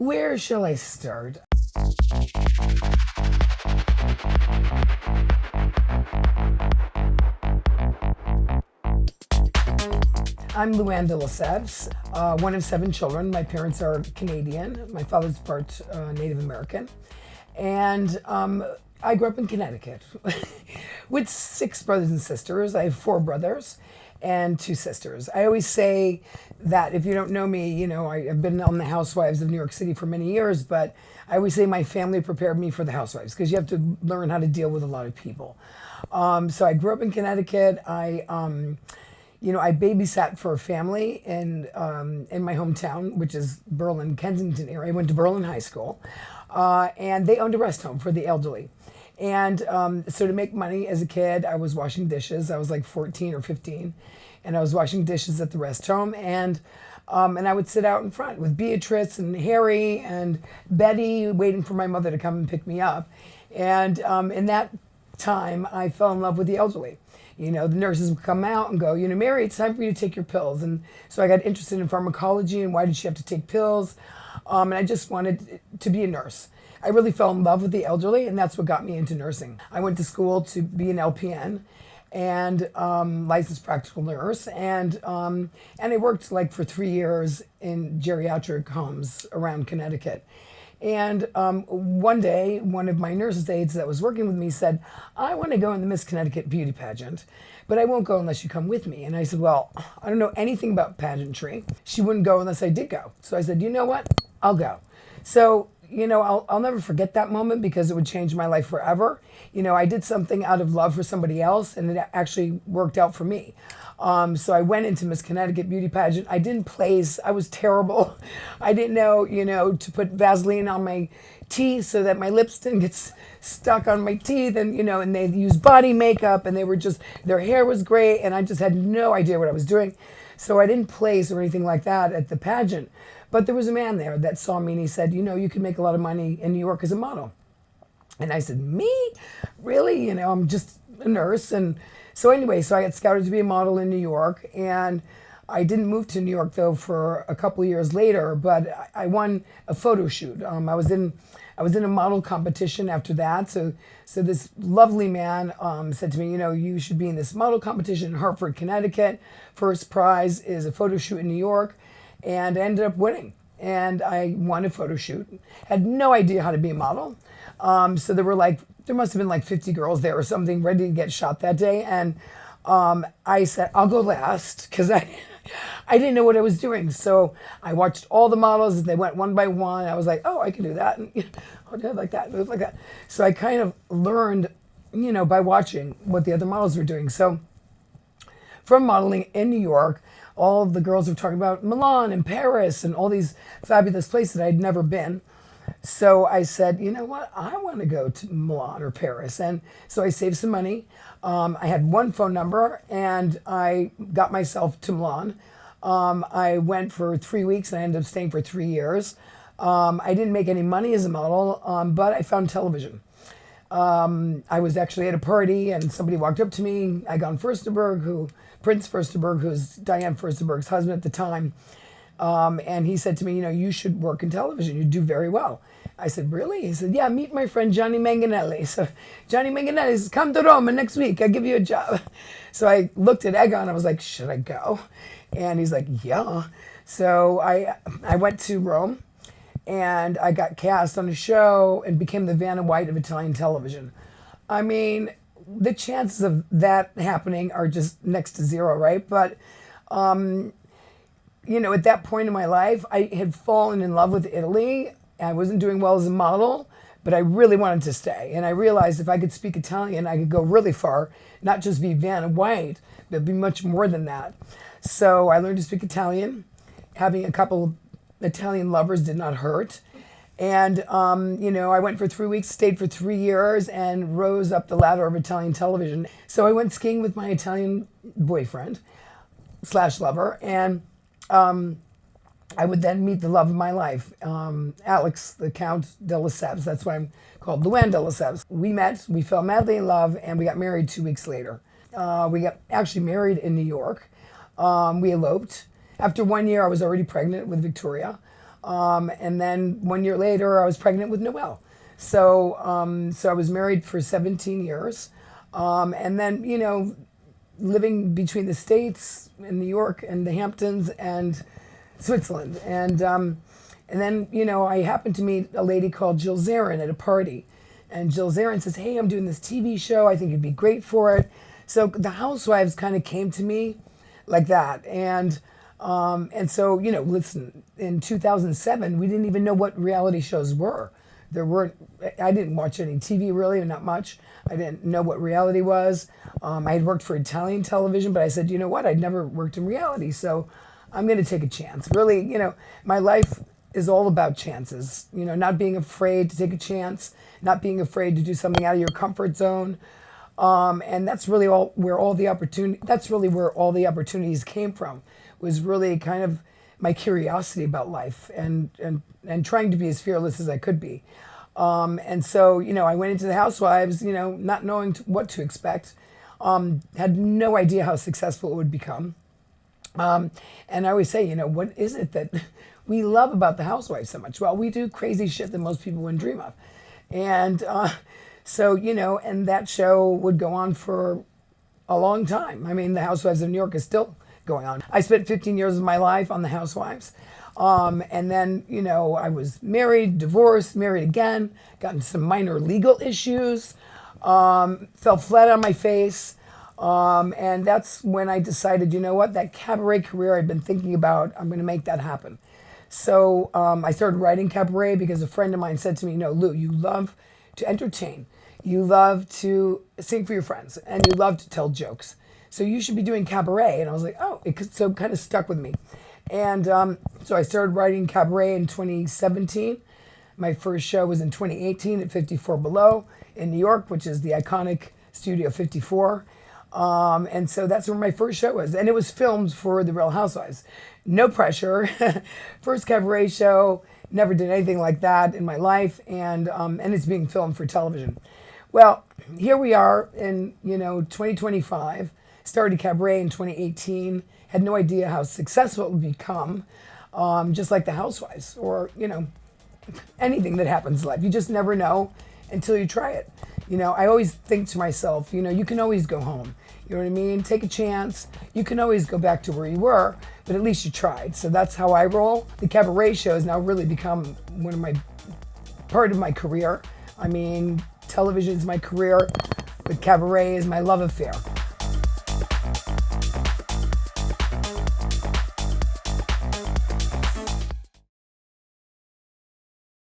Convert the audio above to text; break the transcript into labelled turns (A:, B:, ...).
A: Where shall I start? I'm Luann de Lesseps, one of 7 children. My parents are Canadian. My father's part Native American. And I grew up in Connecticut with 6 brothers and sisters. I have 4 brothers and 2 sisters. I always say that if you don't know me, I've been on the Housewives of New York City for many years, but I always say my family prepared me for the Housewives because you have to learn how to deal with a lot of people. So I grew up in Connecticut. I babysat for a family in my hometown, which is Berlin, Kensington area. I went to Berlin High School, and they owned a rest home for the elderly. And so to make money as a kid, I was washing dishes. I was like 14 or 15, and I was washing dishes at the rest home. And I would sit out in front with Beatrice and Harry and Betty, waiting for my mother to come and pick me up. And in that time, I fell in love with the elderly. The nurses would come out and go, Mary, it's time for you to take your pills. And so I got interested in pharmacology and why did she have to take pills? And I just wanted to be a nurse. I really fell in love with the elderly, and that's what got me into nursing. I went to school to be an LPN and licensed practical nurse, and I worked like for 3 years in geriatric homes around Connecticut. And one day, one of my nurses' aides that was working with me said, I want to go in the Miss Connecticut beauty pageant, but I won't go unless you come with me. And I said, well, I don't know anything about pageantry. She wouldn't go unless I did go. So I said, you know what? I'll go. So, I'll never forget that moment because it would change my life forever. I did something out of love for somebody else, and it actually worked out for me. So I went into Miss Connecticut beauty pageant. I didn't place. I was terrible. I didn't know, to put Vaseline on my teeth so that my lips didn't get stuck on my teeth. And, and they used body makeup, and their hair was great. And I just had no idea what I was doing. So I didn't place or anything like that at the pageant. But there was a man there that saw me, and he said, you can make a lot of money in New York as a model. And I said, me? Really? I'm just a nurse. And so anyway, so I got scouted to be a model in New York, and I didn't move to New York though for a couple of years later, but I won a photo shoot. I was in a model competition after that. So this lovely man said to me, you should be in this model competition in Hartford, Connecticut. First prize is a photo shoot in New York, and I ended up winning. And I won a photo shoot. Had no idea how to be a model. So there must have been like 50 girls there or something ready to get shot that day. And I said, I'll go last because I didn't know what I was doing. So I watched all the models as they went one by one. I was like, oh, I can do that. And I'll do it like that, move like that. So I kind of learned, by watching what the other models were doing. So from modeling in New York, all of the girls were talking about Milan and Paris and all these fabulous places that I'd never been. So I said, you know what? I want to go to Milan or Paris. And so I saved some money. I had one phone number, and I got myself to Milan. I went for 3 weeks, and I ended up staying for 3 years. I didn't make any money as a model, but I found television. I was actually at a party, and somebody walked up to me, Egon Furstenberg, Prince Furstenberg, who's Diane Furstenberg's husband at the time. And he said to me, you should work in television. You do very well. I said, really? He said, yeah, meet my friend Johnny Manganelli. So Johnny Manganelli says, come to Rome next week. I'll give you a job. So I looked at Egon. I was like, should I go? And he's like, yeah. So I went to Rome, and I got cast on a show and became the Vanna White of Italian television. I mean, the chances of that happening are just next to zero, right? But at that point in my life, I had fallen in love with Italy. I wasn't doing well as a model, but I really wanted to stay. And I realized if I could speak Italian, I could go really far, not just be Vanna White, but be much more than that. So I learned to speak Italian. Having a couple Italian lovers did not hurt. And, I went for 3 weeks, stayed for 3 years, and rose up the ladder of Italian television. So I went skiing with my Italian boyfriend / lover, and I would then meet the love of my life, Alex, the Count de Lesseps. That's why I'm called Luann de Lesseps. We met, we fell madly in love, and we got married 2 weeks later. We got actually married in New York. We eloped. After 1 year, I was already pregnant with Victoria. And then 1 year later, I was pregnant with Noelle. So I was married for 17 years. And then, living between the States in New York and the Hamptons and Switzerland. And then, I happened to meet a lady called Jill Zarin at a party. And Jill Zarin says, hey, I'm doing this TV show. I think you'd be great for it. So the Housewives kind of came to me like that. And so, listen, in 2007, we didn't even know what reality shows were. I didn't watch any TV really, not much. I didn't know what reality was. I had worked for Italian television, but I said, you know what? I'd never worked in reality, so I'm going to take a chance. Really, my life is all about chances. Not being afraid to take a chance, not being afraid to do something out of your comfort zone. And that's really where all the opportunities came from, was really kind of my curiosity about life and trying to be as fearless as I could be. And so, I went into the Housewives, not knowing what to expect, had no idea how successful it would become. And I always say, what is it that we love about the Housewives so much? Well, we do crazy shit that most people wouldn't dream of. And so, and that show would go on for a long time. I mean, the Housewives of New York is still going on. I spent 15 years of my life on the Housewives. And then, I was married, divorced, married again, got into some minor legal issues, fell flat on my face. And that's when I decided, that cabaret career I'd been thinking about, I'm going to make that happen. So I started writing cabaret because a friend of mine said to me, Lou, you love to entertain. You love to sing for your friends, and you love to tell jokes. So you should be doing cabaret. And I was like, so kind of stuck with me. And so I started writing cabaret in 2017. My first show was in 2018 at 54 Below in New York, which is the iconic Studio 54. And so that's where my first show was. And it was filmed for The Real Housewives. No pressure. First cabaret show. Never did anything like that in my life. And it's being filmed for television. Well, here we are in, 2025. Started cabaret in 2018. Had no idea how successful it would become. Just like the Housewives or, anything that happens in life. You just never know until you try it. I always think to myself, you can always go home. You know what I mean? Take a chance. You can always go back to where you were, but at least you tried. So that's how I roll. The cabaret show has now really become part of my career. I mean, television is my career, but cabaret is my love affair.